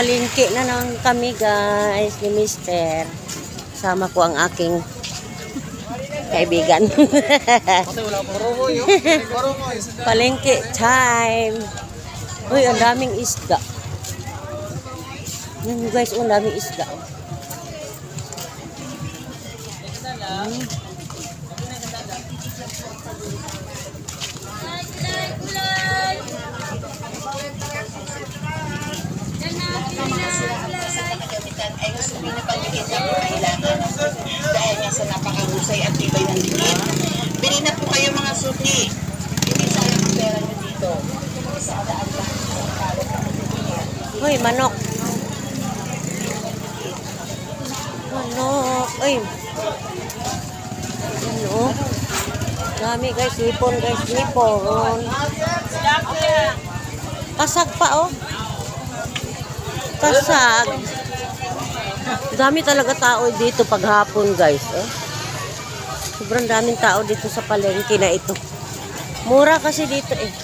Mamalingki na naman kami guys ni Mister. Sama ko ang aking kaibigan. Palengke time. Uy, ang daming isda. Yan guys, ang daming isda. Ay gusto nyo na pagigit na po kailangan dahil nga sa napakahusay at tibay ng dikit. Bili na po kayo mga suki. Hindi sayang ang pera nyo dito. Sa daan lang sa kalot ng dikit. Uy, manok. Manok. Uy. Ano? Dami guys, hipon guys, hipon. Kasag pa oh. Kasag. Dami talaga tao dito paghapon guys. Sobrang daming tao dito sa palengke na ito. Mura kasi dito eh.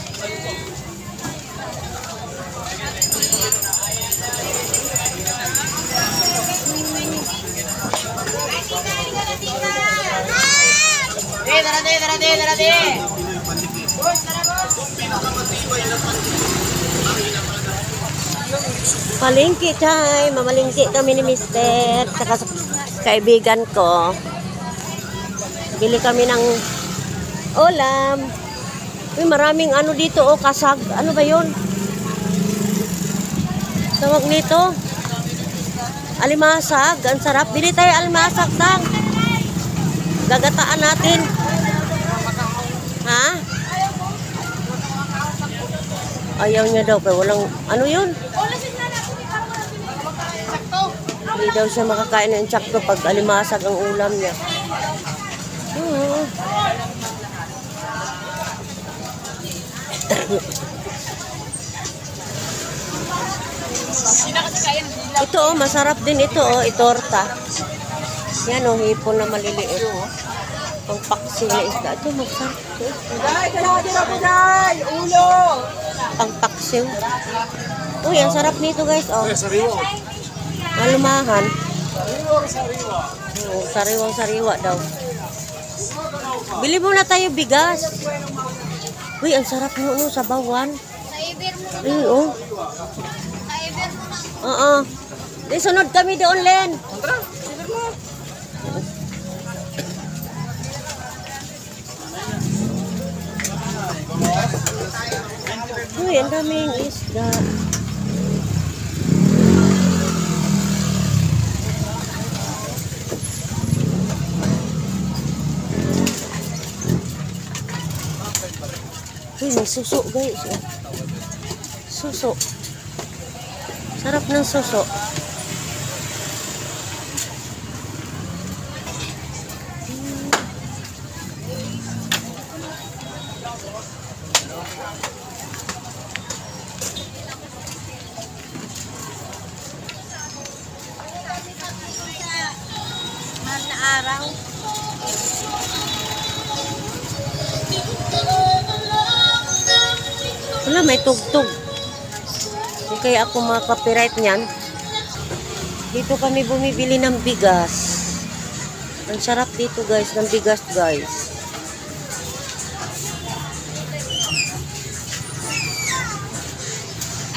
Palengke time. Mamalingki kami ni Mister. Saka sa kaibigan ko. Bili kami ng ulam. Uy, maraming ano dito oh, kasag. Ano ba yun? Tawag nito. Alimasag. Ang sarap. Bili tayo alimasag tang. Gagataan natin. Ha? Ayaw niya daw. Pero walang, ano yun? Hindi daw siya makakain ng tsakto pag alimasag ang ulam niya. Ito oh, masarap din ito oh, itorta. Yan oh, hipon na maliliit. Pang paksi na isda. Ito masarap. Ulo! Pang paksiw. Uy, ang sarap nito guys oh. Malumahan. Sariwang-sariwa daw. Bili muna tayo bigas. Uy, ang sarap mo no, sa bawan. Ayun oh. Oo. Di sunod kami doon, Len. Uy, ang daming isda. Uy, may suso guys. Suso. Sarap ng suso. Mahal na araw. Wala, may tugtog. Hindi kaya ako makaka-copyright niyan. Dito kami bumibili ng bigas. Ang sarap dito guys, ng bigas guys.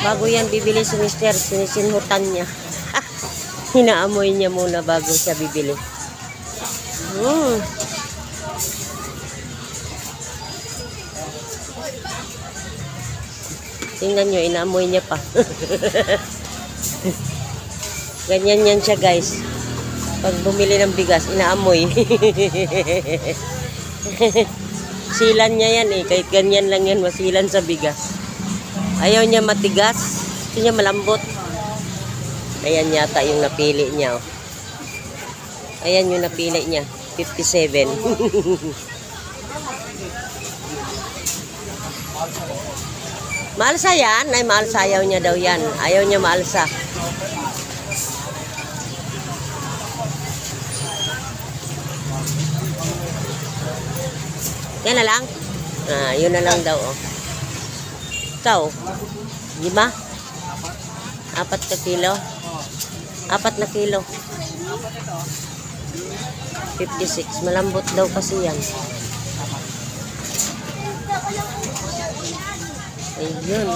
Bago yan bibili si Mister, sinisinhutan niya. Hinaamoy niya muna bago siya bibili. Tingnan nyo, inaamoy niya pa. Ganyan yan siya guys. Pag bumili ng bigas, inaamoy. Silan niya yan eh. Kahit ganyan lang yan, masilan sa bigas. Ayaw niya matigas. Gusto niya malambot. Ayan yata yung napili niya. Oh. Ayan yung napili niya. 57. Maalsa yan? Ay, maalsa. Ayaw niya daw yan. Ayaw niya maalsa. Yan na lang? Yun na lang daw. Oh. Ikaw? 5? 4 na kilo. 4 na kilo. 56. Malambot daw kasi yan. Ayun.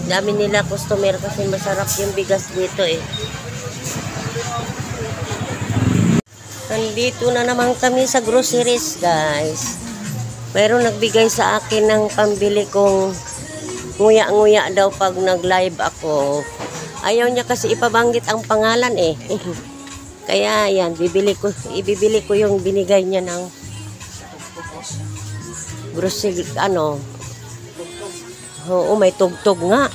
Dami nila customer kasi masarap yung bigas dito eh. Nandito na naman kami sa groceries, guys. Mayroong nagbigay sa akin ng pambili kong nguya-nguya daw pag nag-live ako. Ayaw niya kasi ipabanggit ang pangalan eh. Kaya yan, ibibili ko yung binigay niya ng grocery, ano. Oo, may tugtog nga.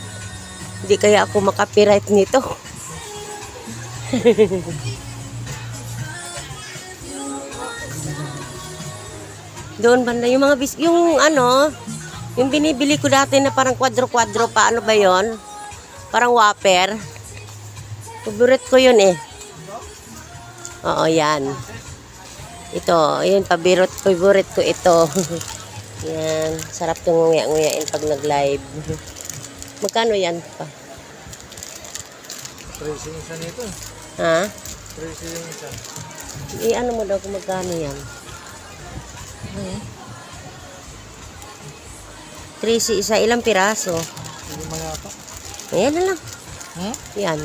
Hindi kaya ako makapiright nito. Doon banda yung mga yung ano, yung binibili ko dati na parang kwadro-kwadro pa, ano ba yon? Parang Whopper. Favorite ko yun eh. Oo, yan. Ito, yun, favorite ko ito. Yan, sarap itong nguya-nguyain pag nag-live. Magkano yan pa? 13 isa nito. Ha? 13 yung isa. I-ano mo daw kung magkano yan? 13 isa, ilang piraso? Hindi mayata. Ayan na lang. Hmm? Yan.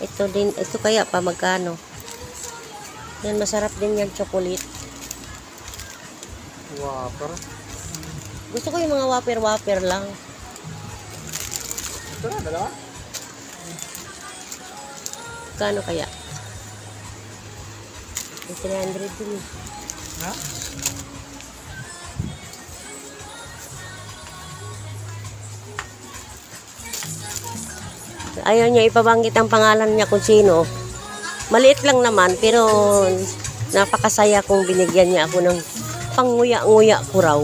Ito din, ito kaya pa magkano? Yan, masarap din yan, chocolate. Whopper. Gusto ko yung mga whopper lang. Ito na, dalawa? Kano kaya? 300 din. Ha? Ayaw niya ipabanggit ang pangalan niya kung sino. Maliit lang naman, pero napakasaya kung binigyan niya ako ng panguya-nguya ko raw.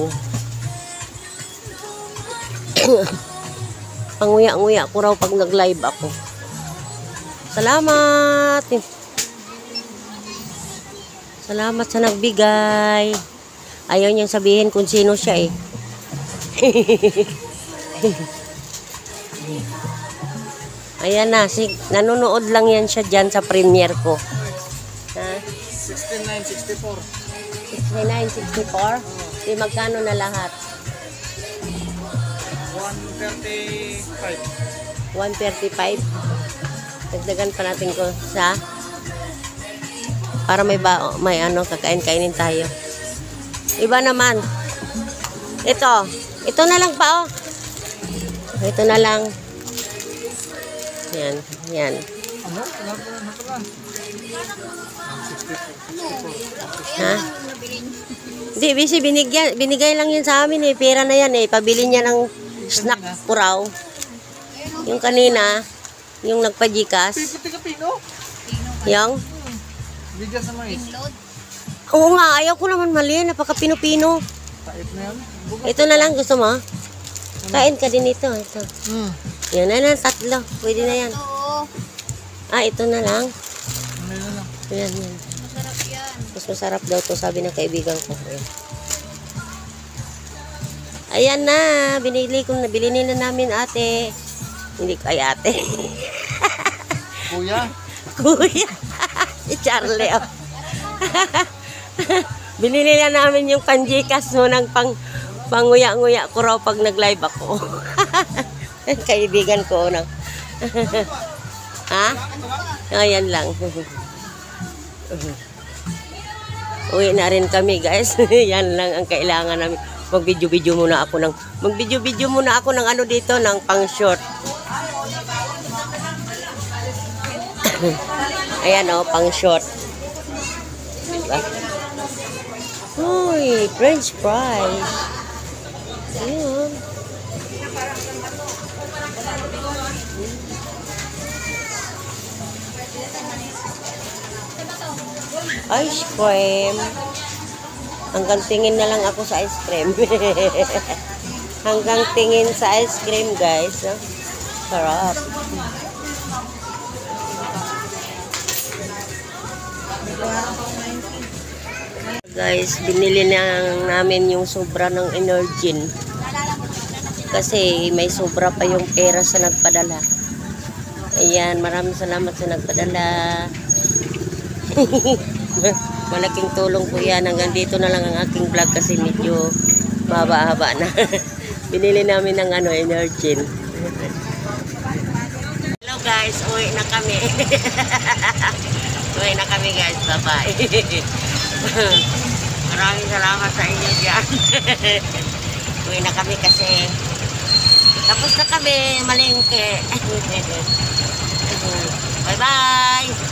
Panguya-nguya ko raw pag nag-live ako. Salamat! Salamat sa nagbigay. Ayaw niyang sabihin kung sino siya eh. Ayan na, nanonood lang yan siya dyan sa premiere ko. Ha? 69.64. 69.64? Di magkano na lahat? 135. 135? Dagdagan pa natin ko sa para may ano, kakain-kainin tayo. Iba naman. Ito na lang pa oh. Ito na lang. Yan, yan. Ano? Ano pala? Ha? Hindi, bisi, binigay lang yun sa amin eh. Pera na yan eh. Pabili niya ng snack ko raw. Yung kanina, yung nagpa-Gcash. Puti ka pino? Yung? Bigas na mais. Oo nga, ayaw ko naman mali. Napaka-pino-pino. Tait na yan. Ito na lang, gusto mo? Kain ka din ito. Ito. Yan na lang, 3. Pwede na yan. Ah, ito na lang. Ano na lang? Yan, yan. Mas masarap daw to, sabi ng kaibigan ko. Ayan na, binili nila namin ate. Hindi kay ate. Kuya? Kuya. Si Charlie. Oh. Binili na namin yung panjikas mo ng panguya-nguya ko raw pag nag-live ako. Kaibigan ko nang. Ha? Ayan lang. Uwi na rin kami, guys. Yan lang ang kailangan namin. Mag-video-video muna ako ng ano dito, ng pang-short. Ayan oh, pang-short. Diba? Uy, French fries. Ayan. Ice cream. Hanggang tingin na lang ako sa ice cream. Hanggang tingin sa ice cream, guys. Oh. Sarap. Guys, binili na namin yung sobra ng Energin. kasi may sobra pa yung pera sa nagpadala. Ayan, maraming salamat sa nagpadala. Malaking tulong po yan. Hanggang dito na lang ang aking vlog kasi medyo mahaba-haba na. Binili namin ng Energin. Hello guys, uwi na kami. Uwi na kami guys, bye-bye. Maraming salamat sa inyo dyan. Uwi na kami kasi tapos na kami, malengke. Bye-bye!